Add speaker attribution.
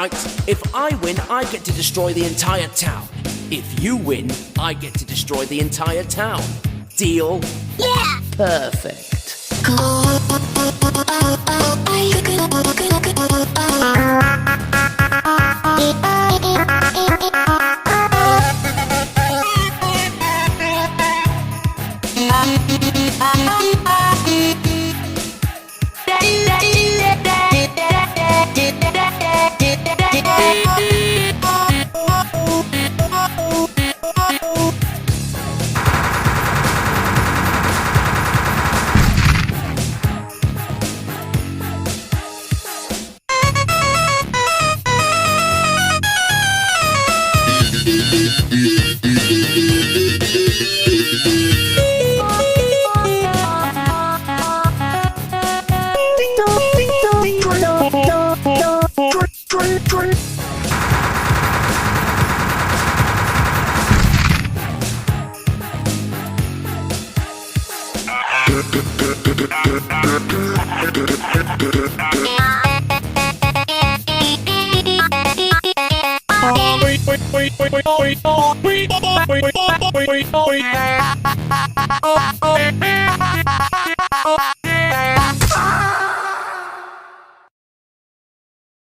Speaker 1: Alright, if I win, I get to destroy the entire town. If you win, I get to destroy the entire town. Deal?
Speaker 2: Yeah!
Speaker 1: Perfect.
Speaker 3: Wait.